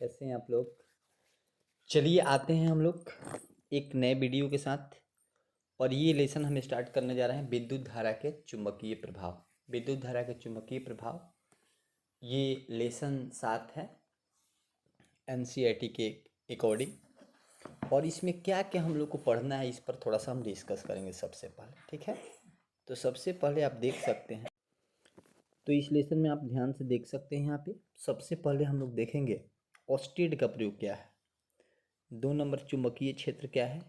कैसे हैं आप लोग। चलिए आते हैं हम लोग एक नए वीडियो के साथ। और ये लेसन हम स्टार्ट करने जा रहे हैं विद्युत धारा के चुंबकीय प्रभाव। विद्युत धारा के चुंबकीय प्रभाव ये लेसन 7 है एनसीईआरटी के अकॉर्डिंग। और इसमें क्या क्या हम लोग को पढ़ना है इस पर थोड़ा सा हम डिस्कस करेंगे सबसे पहले, ठीक है। तो सबसे पहले आप देख सकते हैं, तो इस लेसन में आप ध्यान से देख सकते हैं। यहाँ पे सबसे पहले हम लोग देखेंगे ऑस्टेड का प्रयोग क्या है, 2 नंबर चुंबकीय क्षेत्र क्या है,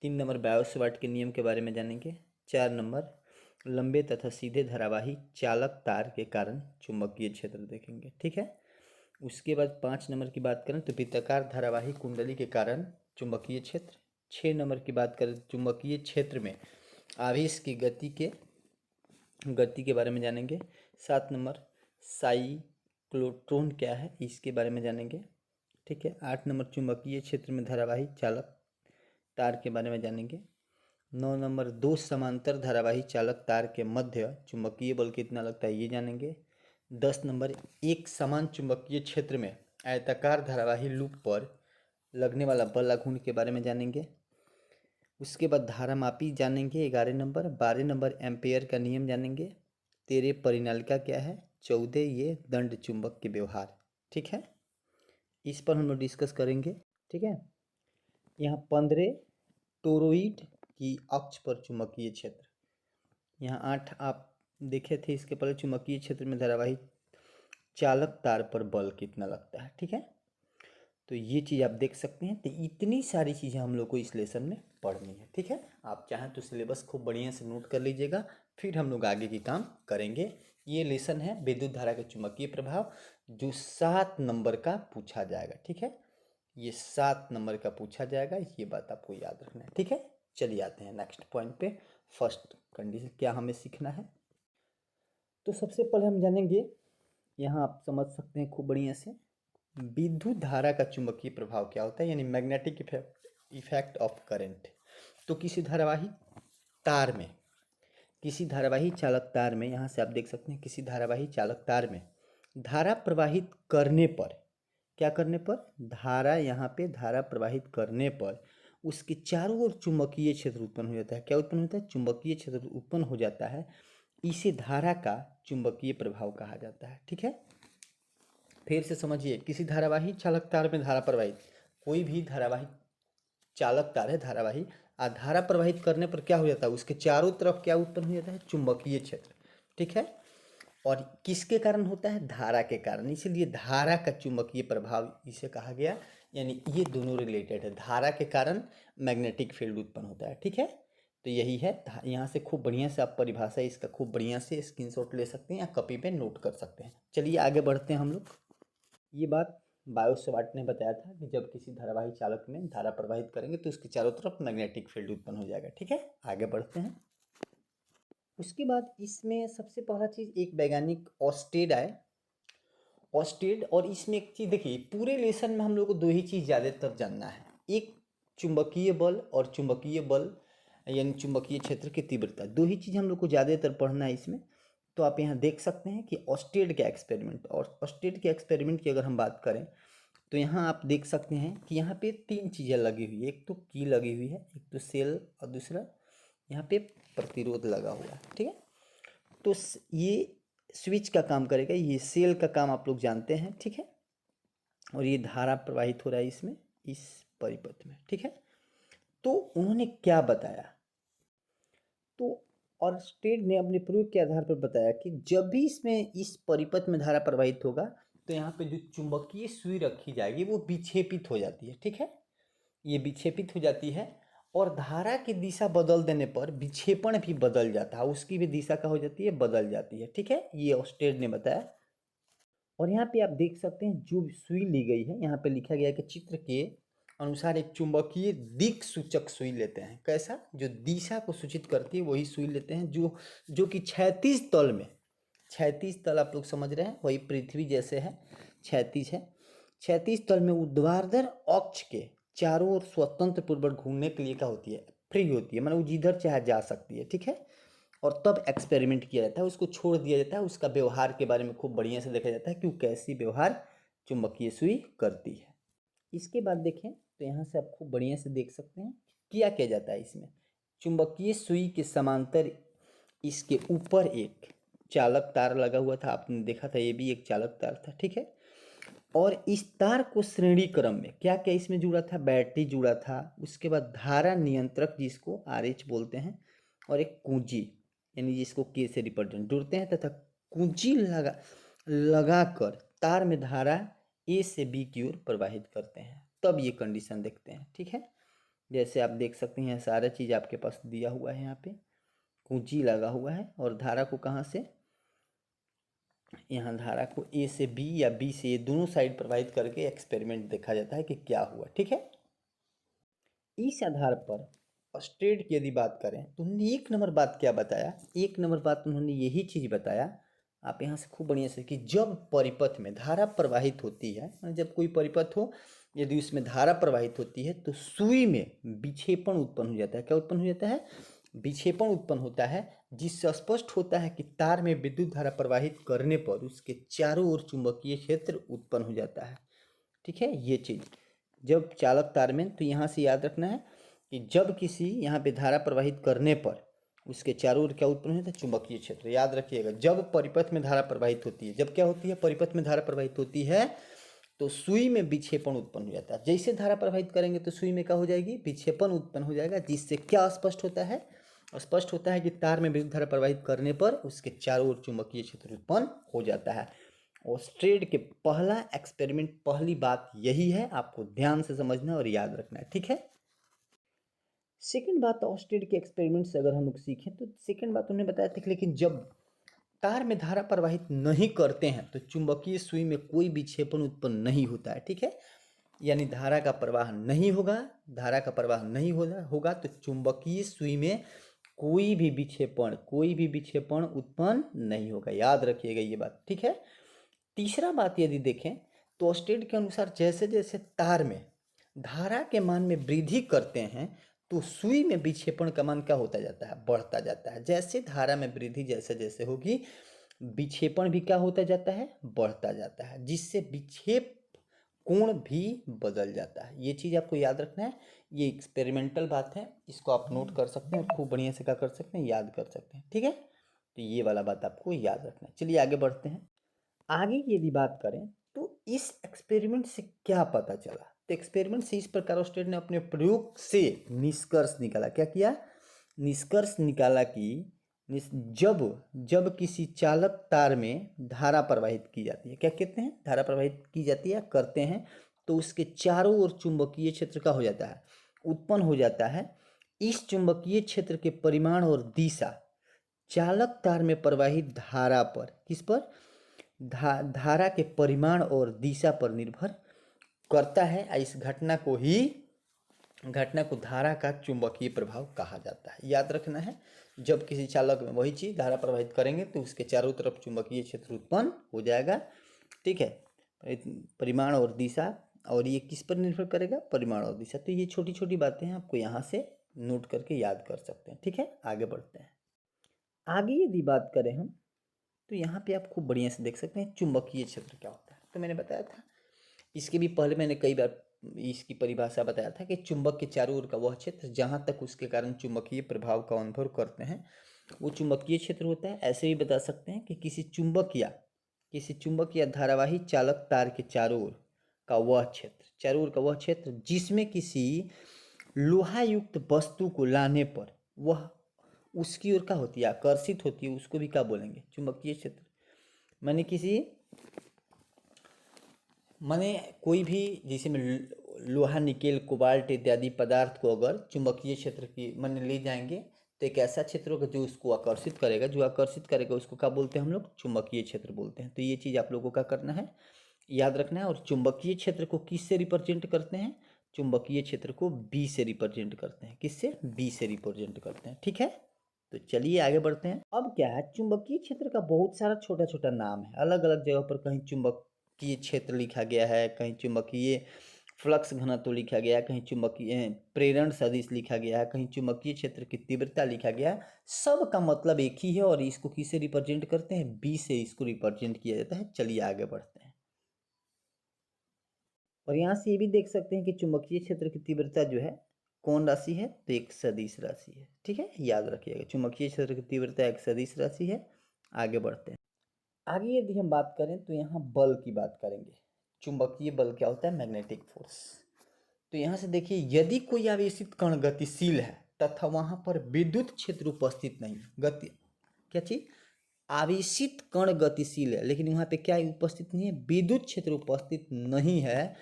3 नंबर बायोसवार्ट के नियम के बारे में जानेंगे, 4 नंबर लंबे तथा सीधे धारावाही चालक तार के कारण चुंबकीय क्षेत्र देखेंगे, ठीक है। उसके बाद 5 नंबर की बात करें तो वृत्ताकार धारावाही कुंडली के कारण चुंबकीय क्षेत्र। 6 नंबर की बात करें चुंबकीय क्षेत्र में आवेश की गति के बारे में जानेंगे। 7 नंबर साइक्लोट्रॉन क्या है इसके बारे में जानेंगे, ठीक है। 8 नंबर चुंबकीय क्षेत्र में धारावाही चालक तार के बारे में जानेंगे। 9 नंबर 2 समांतर धारावाही चालक तार के मध्य चुंबकीय बल कितना लगता है ये जानेंगे। 10 नंबर एक समान चुंबकीय क्षेत्र में आयताकार धारावाही लूप पर लगने वाला बल आघूर्ण के बारे में जानेंगे। उसके बाद धारामापी जानेंगे 11 नंबर। 12 नंबर एम्पेयर का नियम जानेंगे। 13 परिनालिका क्या है। 14 ये दंड चुंबक के व्यवहार, ठीक है। इस पर हम लोग डिस्कस करेंगे, ठीक है। यहाँ 15 टोरॉइड की अक्ष पर चुंबकीय क्षेत्र, यहाँ 8 आप देखे थे इसके पहले। चुंबकीय क्षेत्र में धारावाही चालक तार पर बल कितना लगता है, ठीक है। तो ये चीज़ आप देख सकते हैं। तो इतनी सारी चीज़ें हम लोग को इस लेसन में पढ़नी है, ठीक है। आप चाहें तो सिलेबस खूब बढ़िया से नोट कर लीजिएगा, फिर हम लोग आगे की काम करेंगे। ये लेसन है विद्युत धारा के चुंबकीय प्रभाव, जो 7 नंबर का पूछा जाएगा, ठीक है। ये 7 नंबर का पूछा जाएगा, ये बात आपको याद रखना है, ठीक है। चलिए आते हैं नेक्स्ट पॉइंट पे। फर्स्ट कंडीशन क्या हमें सीखना है, तो सबसे पहले हम जानेंगे, यहाँ आप समझ सकते हैं खूब बढ़िया से, विद्युत धारा का चुंबकीय प्रभाव क्या होता है, यानी मैग्नेटिक इफेक्ट ऑफ करंट। तो किसी धारावाही तार में, किसी धारावाही चालक तार में, यहाँ से आप देख सकते हैं किसी धारावाही चालक तार में धारा प्रवाहित करने पर, क्या करने पर, धारा, यहाँ पे धारा प्रवाहित करने पर उसके चारों ओर चुंबकीय क्षेत्र उत्पन्न हो जाता है। क्या उत्पन्न होता है, चुंबकीय क्षेत्र उत्पन्न हो जाता है। इसे धारा का चुंबकीय प्रभाव कहा जाता है, ठीक है। फिर से समझिए, किसी धारावाही चालक तार में धारा प्रवाहित, कोई भी धारावाही चालक तार है धारावाही, धारा प्रवाहित करने पर क्या हो जाता है, उसके चारों तरफ क्या उत्पन्न हो जाता है, चुंबकीय क्षेत्र, ठीक है। और किसके कारण होता है, धारा के कारण, इसलिए धारा का चुंबकीय प्रभाव इसे कहा गया। यानी ये दोनों रिलेटेड है, धारा के कारण मैग्नेटिक फील्ड उत्पन्न होता है, ठीक है। तो यही है, यहाँ से खूब बढ़िया से आप परिभाषा इसका खूब बढ़िया से स्क्रीनशॉट ले सकते हैं या कॉपी पे नोट कर सकते हैं। चलिए आगे बढ़ते हैं हम लोग। ये बात बायोसवार्ट ने बताया था कि जब किसी धारावाही चालक में धारा प्रवाहित करेंगे तो उसके चारों तरफ मैग्नेटिक फील्ड उत्पन्न हो जाएगा, ठीक है। आगे बढ़ते हैं। उसके बाद इसमें सबसे पहला चीज़, एक वैज्ञानिक ऑस्टेड आए, ऑस्टेड। और इसमें एक चीज़ देखिए, पूरे लेसन में हम लोग को दो ही चीज़ ज़्यादातर जानना है, एक चुंबकीय बल और चुंबकीय बल यानी चुंबकीय क्षेत्र की तीव्रता, दो ही चीज़ हम लोग को ज़्यादातर पढ़ना है इसमें। तो आप यहाँ देख सकते हैं कि ऑस्टेड का एक्सपेरिमेंट, और ऑस्टेड के एक्सपेरिमेंट की अगर हम बात करें तो यहाँ आप देख सकते हैं कि यहाँ पे 3 चीज़ें लगी हुई है, एक तो की लगी हुई है, एक तो सेल, और दूसरा यहाँ पे प्रतिरोध लगा हुआ है, ठीक है। तो ये स्विच का काम करेगा, ये सेल का काम आप लोग जानते हैं, ठीक है। और ये धारा प्रवाहित हो रहा है इसमें, इस परिपथ में, ठीक है। तो उन्होंने क्या बताया, तो ऑर्स्टेड ने अपने प्रयोग के आधार पर बताया कि जब भी इसमें इस परिपथ में धारा प्रवाहित होगा तो यहाँ पे जो चुंबकीय सुई रखी जाएगी वो विक्षेपित हो जाती है, ठीक है। ये विक्षेपित हो जाती है और धारा की दिशा बदल देने पर विक्षेपण भी बदल जाता है, उसकी भी दिशा क्या हो जाती है, बदल जाती है, ठीक है। ये ऑस्टेड ने बताया। और यहाँ पे आप देख सकते हैं जो सुई ली गई है, यहाँ पे लिखा गया है कि चित्र के अनुसार एक चुंबकीय दिक् सूचक सुई लेते हैं। कैसा, जो दिशा को सूचित करती है वही सुई लेते हैं, जो कि क्षैतिज तल में, क्षैतिज तल आप लोग समझ रहे हैं, वही पृथ्वी जैसे है, क्षैतिज है। क्षैतिज तल में ऊर्ध्वाधर अक्ष के चारों ओर स्वतंत्र पूर्वक घूमने के लिए क्या होती है, फ्री होती है, मतलब वो जिधर चाहे जा सकती है, ठीक है। और तब एक्सपेरिमेंट किया जाता है, उसको छोड़ दिया जाता है, उसका व्यवहार के बारे में खूब बढ़िया से देखा जाता है कि वो कैसी व्यवहार चुंबकीय सुई करती है। इसके बाद देखें तो यहाँ से आप खूब बढ़िया से देख सकते हैं क्या किया जाता है इसमें। चुंबकीय सुई के समांतर इसके ऊपर एक चालक तार लगा हुआ था, आपने देखा था, ये भी एक चालक तार था, ठीक है। और इस तार को श्रेणी क्रम में क्या क्या इसमें जुड़ा था, बैटरी जुड़ा था, उसके बाद धारा नियंत्रक जिसको RH बोलते हैं, और एक कुंजी यानी जिसको K से रिप्रेजेंट जुड़ते हैं, तथा कुंजी लगाकर तार में धारा A से B की ओर प्रवाहित करते हैं, तब ये कंडीशन देखते हैं, ठीक है। जैसे आप देख सकते हैं सारा चीज़ आपके पास दिया हुआ है, यहाँ पे कुंजी लगा हुआ है और धारा को कहाँ से, यहाँ धारा को A से B या B से A दोनों साइड प्रवाहित करके एक्सपेरिमेंट देखा जाता है कि क्या हुआ, ठीक है। इस आधार पर ऑस्टेड की यदि बात करें तो उन्होंने 1 नंबर बात क्या बताया, 1 नंबर बात उन्होंने यही चीज़ बताया, आप यहाँ से खूब बढ़िया से, कि जब परिपथ में धारा प्रवाहित होती है, जब कोई परिपथ हो यदि उसमें धारा प्रवाहित होती है तो सुई में विक्षेपण उत्पन्न हो जाता है। क्या उत्पन्न हो जाता है, विक्षेपण उत्पन्न होता है, जिससे स्पष्ट होता है कि तार में विद्युत धारा प्रवाहित करने पर उसके चारों ओर चुंबकीय क्षेत्र उत्पन्न हो जाता है, ठीक है। ये चीज़ जब चालक तार में, तो यहाँ से याद रखना है कि जब किसी यहाँ पे धारा प्रवाहित करने पर उसके चारों ओर क्या उत्पन्न होता है, चुंबकीय क्षेत्र। याद रखिएगा, जब परिपथ में धारा प्रवाहित होती है, जब क्या होती है, परिपथ में धारा प्रवाहित होती है तो सुई में विक्षेपण उत्पन्न हो जाता है। जैसे धारा प्रवाहित करेंगे तो सुई में क्या हो जाएगी, विक्षेपण उत्पन्न हो जाएगा, जिससे क्या स्पष्ट होता है, स्पष्ट होता है कि तार में विद्युत धारा प्रवाहित करने पर उसके चारों ओर चुंबकीय क्षेत्र उत्पन्न हो जाता है। ऑस्टेड के पहला एक्सपेरिमेंट, पहली बात यही है, आपको ध्यान से समझना और याद रखना है, ठीक है। सेकंड बात, ऑस्टेड के एक्सपेरिमेंट से अगर हम लोग सीखें तो सेकंड बात उन्होंने बताया था कि लेकिन जब तार में धारा प्रवाहित नहीं करते हैं तो चुंबकीय सुई में कोई विक्षेपण उत्पन्न नहीं होता है, ठीक है। यानी धारा का प्रवाह नहीं होगा, धारा का प्रवाह नहीं होगा तो चुंबकीय सुई में कोई भी विक्षेपण उत्पन्न नहीं होगा। याद रखिएगा ये बात, ठीक है। तीसरा बात यदि देखें तो ऑस्टेड के अनुसार जैसे जैसे तार में धारा के मान में वृद्धि करते हैं तो सुई में विक्षेपण का मान क्या होता जाता है, बढ़ता जाता है। जैसे धारा में वृद्धि जैसे जैसे होगी विक्षेपण भी क्या होता जाता है, बढ़ता जाता है, जिससे विक्षेप कोण भी बदल जाता है। ये चीज़ आपको याद रखना है, ये एक्सपेरिमेंटल बात है, इसको आप नोट कर सकते हैं और खूब बढ़िया से क्या कर सकते हैं, याद कर सकते हैं, ठीक है। तो ये वाला बात आपको याद रखना है। चलिए आगे बढ़ते हैं। आगे की यदि बात करें तो इस एक्सपेरिमेंट से क्या पता चला, तो एक्सपेरिमेंट से इस प्रकार ऑस्टेड ने अपने प्रयोग से निष्कर्ष निकाला। क्या किया, निष्कर्ष निकाला कि जब जब किसी चालक तार में धारा प्रवाहित की जाती है, क्या कहते हैं, धारा प्रवाहित की जाती है, करते हैं, तो उसके चारों ओर चुंबकीय क्षेत्र का हो जाता है, उत्पन्न हो जाता है। इस चुंबकीय क्षेत्र के परिमाण और दिशा चालक तार में प्रवाहित धारा पर, किस पर, धारा के परिमाण और दिशा पर निर्भर करता है। इस घटना को धारा का चुंबकीय प्रभाव कहा जाता है। याद रखना है, जब किसी चालक में वही चीज़ धारा प्रवाहित करेंगे तो उसके चारों तरफ चुंबकीय क्षेत्र उत्पन्न हो जाएगा, ठीक है। परिमाण और दिशा, और ये किस पर निर्भर करेगा, परिमाण और दिशा। तो ये छोटी छोटी बातें हैं, आपको यहाँ से नोट करके याद कर सकते हैं, ठीक है। आगे बढ़ते हैं। आगे यदि बात करें हम तो यहाँ पे आप खूब बढ़िया से देख सकते हैं चुंबकीय क्षेत्र क्या होता है। तो मैंने बताया था, इसके भी पहले मैंने कई बार इसकी परिभाषा बताया था कि चुंबक के चारों ओर का वह क्षेत्र जहाँ तक उसके कारण चुंबकीय प्रभाव का अनुभव करते हैं वो चुंबकीय क्षेत्र होता है। ऐसे भी बता सकते हैं कि किसी चुंबक या धारावाही चालक तार के चारों ओर का वह क्षेत्र जिसमें किसी लोहा युक्त वस्तु को लाने पर वह उसकी ओर क्या होती है, आकर्षित होती है, उसको भी क्या बोलेंगे, चुंबकीय क्षेत्र। माने कोई भी, जैसे में लोहा, निकेल, कोबाल्ट इत्यादि पदार्थ को अगर चुंबकीय क्षेत्र की माने ले जाएंगे तो एक ऐसा क्षेत्र होगा जो उसको आकर्षित करेगा, उसको क्या बोलते हैं हम लोग, चुंबकीय क्षेत्र बोलते हैं। तो ये चीज़ आप लोगों को क्या करना है, याद रखना है। और चुंबकीय क्षेत्र को किससे रिप्रेजेंट करते हैं, चुंबकीय क्षेत्र को बी से रिप्रेजेंट करते हैं। किससे, बी से रिप्रेजेंट करते हैं, ठीक है। तो चलिए आगे बढ़ते हैं। अब क्या है, चुंबकीय क्षेत्र का बहुत सारा छोटा छोटा नाम है, अलग अलग जगह पर कहीं चुंबकीय क्षेत्र लिखा गया है, कहीं चुंबकीय फ्लक्स घनत्व लिखा गया है, कहीं चुंबकीय प्रेरण सदिश लिखा गया है, कहीं चुंबकीय क्षेत्र की तीव्रता लिखा गया है। सब का मतलब एक ही है और इसको किससे रिप्रेजेंट करते हैं, बी से इसको रिप्रेजेंट किया जाता है। चलिए आगे बढ़ते हैं। और यहाँ से ये भी देख सकते हैं कि चुंबकीय क्षेत्र की तीव्रता जो है कौन राशि है, तो एक सदिश राशि है। ठीक है, याद रखिएगा चुंबकीय क्षेत्र की तीव्रता एक सदिश राशि है। आगे बढ़ते हैं। आगे यदि हम बात करें तो यहाँ बल की बात करेंगे। चुंबकीय बल क्या होता है, मैग्नेटिक फोर्स। तो यहाँ से देखिए, यदि कोई आवेशित कण गतिशील है तथा वहां पर विद्युत क्षेत्र उपस्थित नहीं है, गति क्या चीज, आवेशित कण गतिशील है लेकिन वहां पे क्या उपस्थित नहीं है, विद्युत क्षेत्र उपस्थित नहीं है,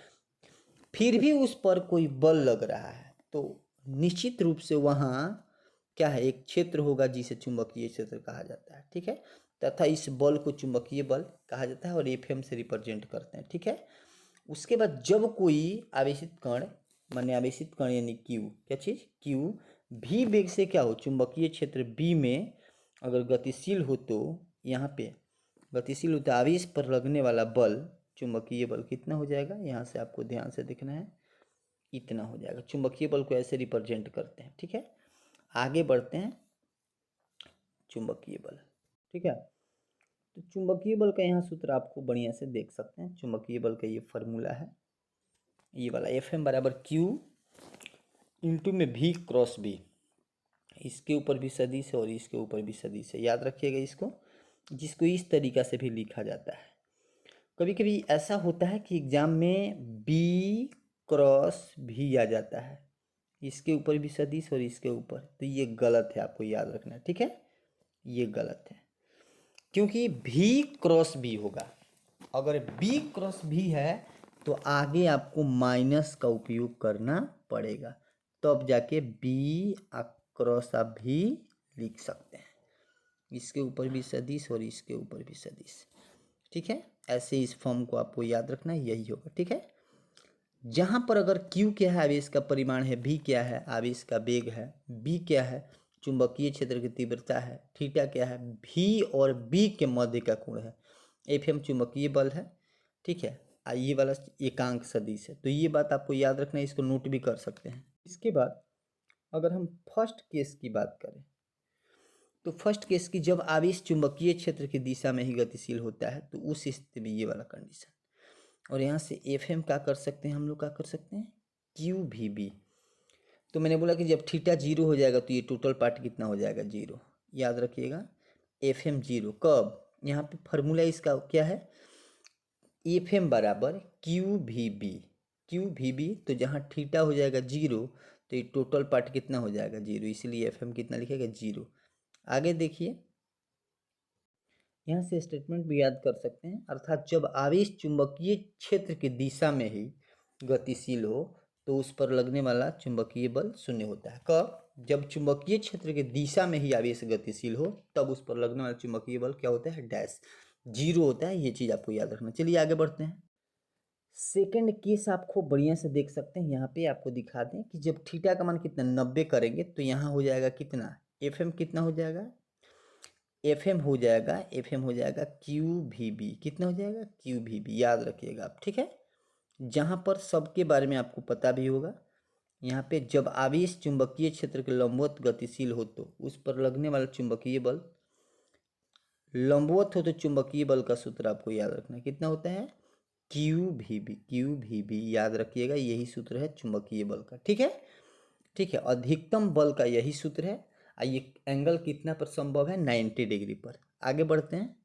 फिर भी उस पर कोई बल लग रहा है, तो निश्चित रूप से वहाँ क्या है, एक क्षेत्र होगा जिसे चुंबकीय क्षेत्र कहा जाता है। ठीक है, तथा इस बल को चुंबकीय बल कहा जाता है और एफएम से रिप्रेजेंट करते हैं। ठीक है, उसके बाद जब कोई आवेशित कण, माने आवेशित कण यानी क्यू, क्या चीज़, क्यू भी वेग से क्या हो, चुंबकीय क्षेत्र बी में अगर गतिशील हो, तो यहाँ पे गतिशील होता है, आवेश पर लगने वाला बल चुंबकीय बल कितना हो जाएगा, यहाँ से आपको ध्यान से देखना है, इतना हो जाएगा। चुंबकीय बल को ऐसे रिप्रेजेंट करते हैं। ठीक है, आगे बढ़ते हैं। चुंबकीय बल, ठीक है, तो चुंबकीय बल का यहाँ सूत्र आपको बढ़िया से देख सकते हैं। चुंबकीय बल का ये फॉर्मूला है, ये वाला, एफ एम बराबर क्यू इंटू में भी क्रॉस बी, इसके ऊपर भी सदिश है और इसके ऊपर भी सदिश है, याद रखिएगा इसको, जिसको इस तरीका से भी लिखा जाता है। कभी कभी ऐसा होता है कि एग्जाम में बी क्रॉस भी आ जाता है, इसके ऊपर भी सदिश और इसके ऊपर, तो ये गलत है, आपको याद रखना है। ठीक है, ये गलत है, क्योंकि भी क्रॉस बी होगा। अगर बी क्रॉस भी है तो आगे आपको माइनस का उपयोग करना पड़ेगा, तब तो जाके बी क्रॉस आप भी लिख सकते हैं, इसके ऊपर भी सदिश और इसके ऊपर भी सदिश। ठीक है, ऐसे इस फॉर्म को आपको याद रखना है, यही होगा। ठीक है, जहां पर अगर Q क्या है, आवेश का परिमाण है, V क्या है, आवेश का वेग है, B क्या है, चुंबकीय क्षेत्र की तीव्रता है, थीटा क्या है, V और B के मध्य का कोण है, Fm चुंबकीय बल है। ठीक है, ये वाला एकांक सदिश है, तो ये बात आपको याद रखना है, इसको नोट भी कर सकते हैं। इसके बाद अगर हम फर्स्ट केस की बात करें, तो फर्स्ट केस की जब आवेश चुंबकीय क्षेत्र की दिशा में ही गतिशील होता है, तो उस स्थिति में ये वाला कंडीशन, और यहाँ से एफ एम क्या कर सकते हैं, हम लोग क्या कर सकते हैं, क्यू भी बी। तो मैंने बोला कि जब थीटा जीरो हो जाएगा तो ये टोटल पार्ट कितना हो जाएगा, जीरो, याद रखिएगा, एफ एम जीरो। कब, यहाँ पे फॉर्मूला इसका क्या है, एफ एम बराबर क्यू भी बी, क्यू भी बी, तो जहाँ थीटा हो जाएगा जीरो तो ये टोटल पार्ट कितना हो जाएगा, जीरो, इसलिए एफ एम कितना लिखेगा, जीरो। आगे देखिए, यहाँ से स्टेटमेंट भी याद कर सकते हैं, अर्थात जब आवेश चुंबकीय क्षेत्र की दिशा में ही गतिशील हो तो उस पर लगने वाला चुंबकीय बल शून्य होता है। कब, जब चुंबकीय क्षेत्र की दिशा में ही आवेश गतिशील हो तब उस पर लगने वाला चुंबकीय बल क्या होता है, डैश, जीरो होता है। ये चीज़ आपको याद रखना। चलिए आगे बढ़ते हैं। सेकेंड केस आपको बढ़िया से देख सकते हैं, यहाँ पे आपको दिखा दें कि जब थीटा का मान कितना 90 करेंगे तो यहाँ हो जाएगा कितना, एफ एम कितना हो जाएगा, एफ एम हो जाएगा, एफ एम हो जाएगा क्यू भी बी, कितना हो जाएगा, क्यू भी बी, याद रखिएगा आप। ठीक है, जहाँ पर सबके बारे में आपको पता भी होगा, यहाँ पे जब आवेश चुंबकीय क्षेत्र के लंबवत गतिशील हो तो उस पर लगने वाला चुंबकीय बल लंबवत हो, तो चुंबकीय बल का सूत्र आपको याद रखना है, कितना होता है, क्यू भी बी, क्यू भी बी, याद रखिएगा, यही सूत्र है चुंबकीय बल का। ठीक है, ठीक है, अधिकतम बल का यही सूत्र है। ये एंगल कितना पर संभव है, 90 डिग्री पर। आगे बढ़ते हैं।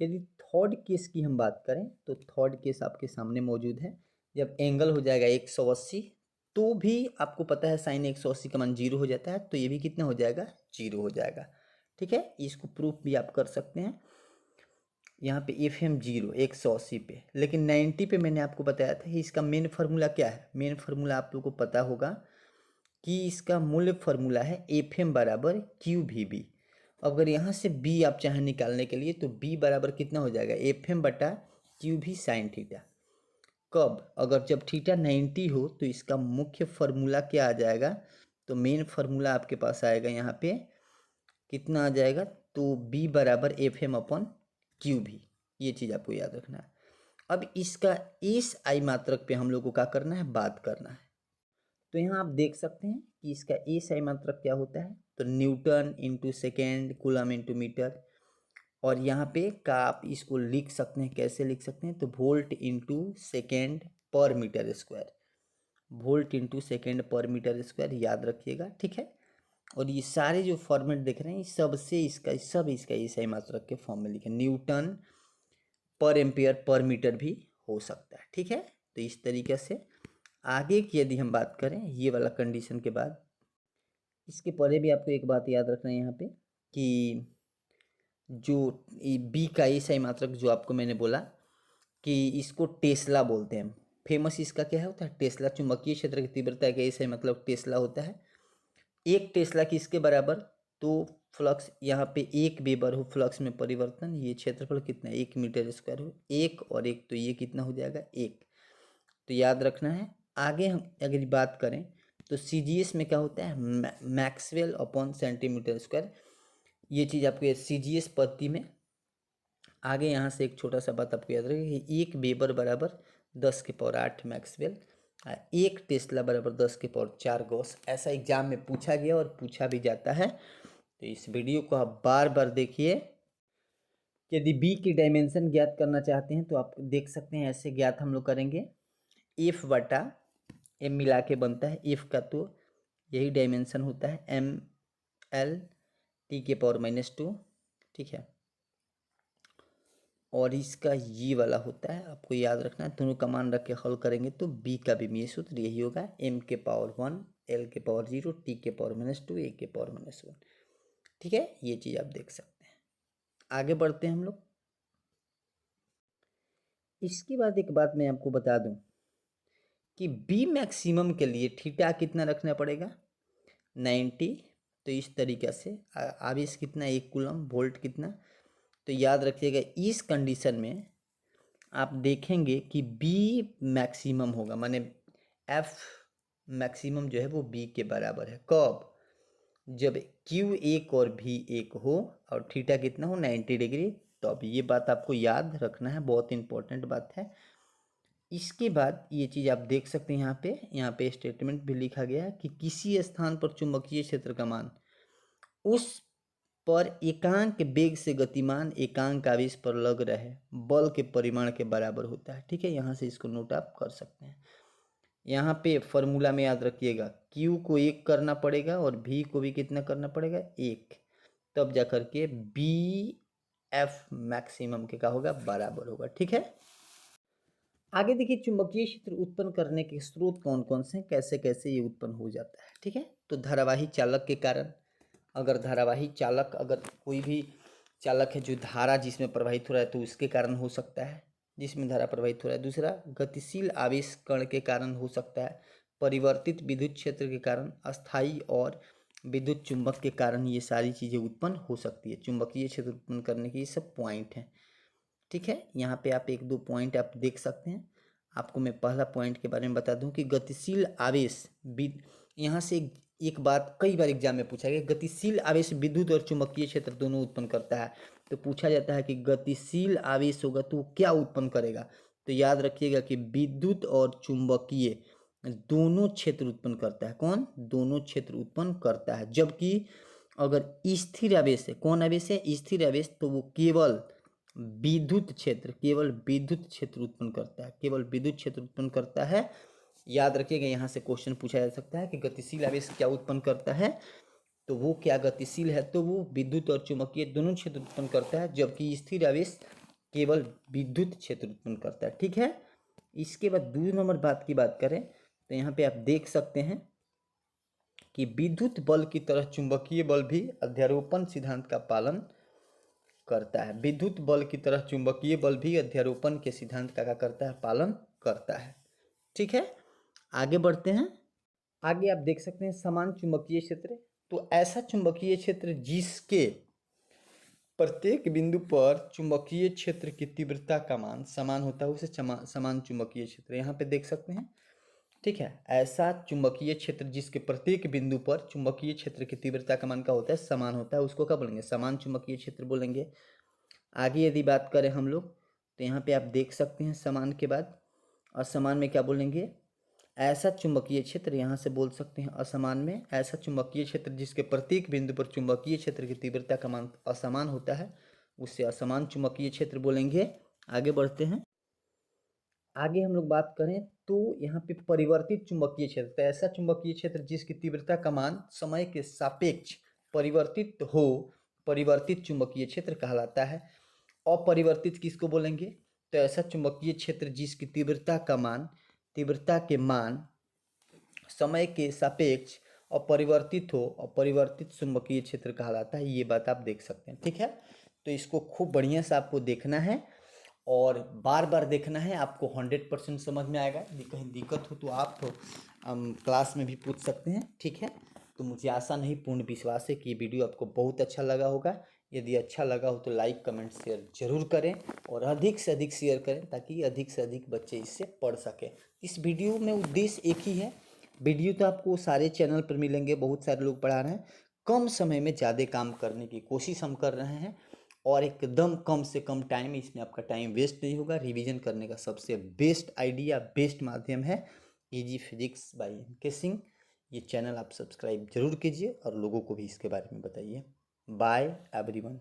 यदि थर्ड केस की हम बात करें तो थर्ड केस आपके सामने मौजूद है, जब एंगल हो जाएगा 180, तो भी आपको पता है साइन 180 का मान जीरो हो जाता है, तो ये भी कितना हो जाएगा, जीरो हो जाएगा। ठीक है, इसको प्रूफ भी आप कर सकते हैं। यहाँ पे एफ एम जीरो 180 पे, लेकिन 90 पे मैंने आपको बताया था इसका मेन फार्मूला क्या है, मेन फार्मूला आप लोगों को पता होगा कि इसका मूल फार्मूला है एफ एम बराबर क्यू भी बी। अगर यहाँ से बी आप चाहें निकालने के लिए तो बी बराबर कितना हो जाएगा, एफ एम बटा क्यू भी साइन थीटा। कब, अगर जब थीटा 90 हो तो इसका मुख्य फार्मूला क्या आ जाएगा, तो मेन फार्मूला आपके पास आएगा यहाँ पे कितना आ जाएगा, तो बी बराबर एफ एम अपन क्यू भी, ये चीज़ आपको याद रखना है। अब इसका इस आई मात्रक पे हम लोग को क्या करना है, बात करना है। तो यहाँ आप देख सकते हैं कि इसका एस आई मात्रक क्या होता है, तो newton into second, coulomb into metre, और यहाँ पे का आप इसको लिख सकते हैं, कैसे लिख सकते हैं, तो volt into second per metre square, volt into second per metre square, याद रखिएगा, ठीक है। और ये सारे जो फॉर्मेट देख रहे हैं सबसे इसका सब इसका सही मात्रक के फॉर्म में लिखे, न्यूटन पर एम्पियर पर मीटर भी हो सकता है, ठीक है। तो इस तरीके से आगे की यदि हम बात करें ये वाला कंडीशन के बाद, इसके पहले भी आपको एक बात याद रखना है यहाँ पे कि जो बी का ये सही मात्रक जो आपको मैंने बोला कि इसको टेस्ला बोलते हैं, फेमस इसका क्या होता है, टेस्ला, चुंबकीय क्षेत्र की तीव्रता का ये सही मतलब टेस्ला होता है। एक टेस्ला किसके बराबर, तो फ्लक्स यहाँ पे एक वेबर हो फ्लक्स में परिवर्तन, ये क्षेत्रफल कितना है 1 मीटर स्क्वायर हो, एक और एक तो ये कितना हो जाएगा 1, तो याद रखना है। आगे हम अगर बात करें तो सीजीएस में क्या होता है, मैक्सवेल अपॉन सेंटीमीटर स्क्वायर, ये चीज़ आपको सीजीएस पद्धति में। आगे यहाँ से एक छोटा सा बात आपको याद रखेगा कि 1 वेबर बराबर 10⁸ मैक्सवेल, एक टेस्ला बराबर 10⁴ गॉस, ऐसा एग्जाम में पूछा गया और पूछा भी जाता है। तो इस वीडियो को आप बार बार देखिए। यदि बी की डायमेंशन ज्ञात करना चाहते हैं तो आप देख सकते हैं, ऐसे ज्ञात हम लोग करेंगे, एफ बटा एम मिला के बनता है एफ का, तो यही डायमेंशन होता है mL(T⁻²), ठीक है। और इसका ये वाला होता है, आपको याद रखना है, दोनों का मान रख के हल करेंगे तो बी का भी ये सूत्र यही होगा, m⁻1 L⁻0 T⁻², A⁻1, ठीक है। ये चीज़ आप देख सकते हैं। आगे बढ़ते हैं हम लोग। इसके बाद एक बात मैं आपको बता दूं कि बी मैक्सिमम के लिए थीटा कितना रखना पड़ेगा 90, तो इस तरीके से आवेश कितना 1 कूलम, वोल्ट कितना, तो याद रखिएगा इस कंडीशन में आप देखेंगे कि बी मैक्सिमम होगा, माने एफ मैक्सिमम जो है वो बी के बराबर है, कब, जब क्यू 1 और भी 1 हो और थीटा कितना हो 90 डिग्री, तो अब ये बात आपको याद रखना है, बहुत इंपॉर्टेंट बात है। इसके बाद ये चीज़ आप देख सकते हैं, यहाँ पे स्टेटमेंट भी लिखा गया है कि किसी स्थान पर चुंबकीय क्षेत्र का मान उस पर एकांक वेग से गतिमान एकांक आवेश पर लग रहे बल के परिमाण के बराबर होता है, ठीक है। यहाँ से इसको नोट आप कर सकते हैं। यहाँ पे फॉर्मूला में याद रखिएगा Q को 1 करना पड़ेगा और V को भी कितना करना पड़ेगा 1, तब जा करके बी एफ मैक्सिमम के का होगा बराबर होगा, ठीक है। आगे देखिए चुंबकीय क्षेत्र उत्पन्न करने के स्रोत कौन कौन से हैं, कैसे कैसे ये उत्पन्न हो जाता है, ठीक है। तो धारावाही चालक के कारण, अगर धारावाही चालक, अगर कोई भी चालक है जो धारा जिसमें प्रवाहित हो रहा है तो उसके कारण हो सकता है, जिसमें धारा प्रवाहित हो रहा है। दूसरा गतिशील आवेश कण के कारण हो सकता है, परिवर्तित विद्युत क्षेत्र के कारण, अस्थायी और विद्युत चुंबक के कारण ये सारी चीज़ें उत्पन्न हो सकती है। चुंबकीय क्षेत्र उत्पन्न करने के ये सब पॉइंट हैं, ठीक है। यहाँ पे आप एक दो पॉइंट आप देख सकते हैं। आपको मैं पहला पॉइंट के बारे में बता दूं कि गतिशील आवेश, यहाँ से एक बात कई बार एग्जाम में पूछा गया, गतिशील आवेश विद्युत और चुंबकीय क्षेत्र दोनों उत्पन्न करता है, तो पूछा जाता है कि गतिशील आवेश होगा तो क्या उत्पन्न करेगा, तो याद रखिएगा कि विद्युत और चुंबकीय दोनों क्षेत्र उत्पन्न करता है। कौन, दोनों क्षेत्र उत्पन्न करता है। जबकि अगर स्थिर आवेश है, कौन आवेश है, स्थिर आवेश, तो वो केवल विद्युत क्षेत्र, केवल विद्युत क्षेत्र उत्पन्न करता है, केवल विद्युत क्षेत्र उत्पन्न करता है। याद रखिएगा, यहाँ से क्वेश्चन पूछा जा सकता है कि गतिशील आवेश क्या उत्पन्न करता है, तो वो क्या गतिशील है, तो वो विद्युत और चुंबकीय दोनों क्षेत्र उत्पन्न करता है, जबकि स्थिर आवेश केवल विद्युत क्षेत्र उत्पन्न करता है, ठीक है। इसके बाद 2 नंबर बात की बात करें तो यहाँ पे आप देख सकते हैं कि विद्युत बल की तरह चुंबकीय बल भी अध्यारोपण सिद्धांत का पालन करता है। विद्युत बल की तरह चुंबकीय बल भी अध्यारोपण के सिद्धांत का क्या करता है, पालन करता है, ठीक है। आगे बढ़ते हैं। आगे आप देख सकते हैं समान चुंबकीय क्षेत्र, तो ऐसा चुंबकीय क्षेत्र जिसके प्रत्येक बिंदु पर चुंबकीय क्षेत्र की तीव्रता का मान समान होता है उसे समान चुंबकीय क्षेत्र, यहाँ पे देख सकते हैं, ठीक है। ऐसा चुंबकीय क्षेत्र जिसके प्रत्येक बिंदु पर चुंबकीय क्षेत्र की तीव्रता का मान क्या होता है, समान होता है, उसको क्या बोलेंगे, समान चुंबकीय क्षेत्र बोलेंगे। आगे यदि बात करें हम लोग तो यहाँ पे आप देख सकते हैं समान के बाद असमान में क्या बोलेंगे, ऐसा चुंबकीय क्षेत्र, यहाँ से बोल सकते हैं असमान में, ऐसा चुंबकीय क्षेत्र जिसके प्रत्येक बिंदु पर चुंबकीय क्षेत्र की तीव्रता का मान असमान होता है उसे असमान चुंबकीय क्षेत्र बोलेंगे। आगे बढ़ते हैं। आगे हम लोग बात करें तो यहाँ पे परिवर्तित चुंबकीय क्षेत्र, तो ऐसा चुंबकीय क्षेत्र जिसकी तीव्रता का मान समय के सापेक्ष परिवर्तित हो, परिवर्तित चुंबकीय क्षेत्र कहलाता है। अपरिवर्तित किसको बोलेंगे? तो ऐसा चुंबकीय क्षेत्र जिसकी तीव्रता के मान समय के सापेक्ष अपरिवर्तित हो, अपरिवर्तित चुंबकीय क्षेत्र कहलाता है। ये बात आप देख सकते हैं, ठीक है। तो इसको खूब बढ़िया से आपको देखना है और बार बार देखना है, आपको 100% समझ में आएगा। यदि कहीं दिक्कत हो तो आप क्लास में भी पूछ सकते हैं, ठीक है। तो मुझे आशा नहीं, पूर्ण विश्वास है कि ये वीडियो आपको बहुत अच्छा लगा होगा। यदि अच्छा लगा हो तो लाइक कमेंट शेयर जरूर करें और अधिक से अधिक शेयर करें ताकि अधिक से अधिक बच्चे इससे पढ़ सकें। इस वीडियो में उद्देश्य एक ही है। वीडियो तो आपको सारे चैनल पर मिलेंगे, बहुत सारे लोग पढ़ा रहे हैं। कम समय में ज़्यादा काम करने की कोशिश हम कर रहे हैं और एकदम कम से कम टाइम, इसमें आपका टाइम वेस्ट नहीं होगा। रिवीजन करने का सबसे बेस्ट आइडिया, बेस्ट माध्यम है easy physics bye MK. Singh. ये चैनल आप सब्सक्राइब जरूर कीजिए और लोगों को भी इसके बारे में बताइए। Bye everyone.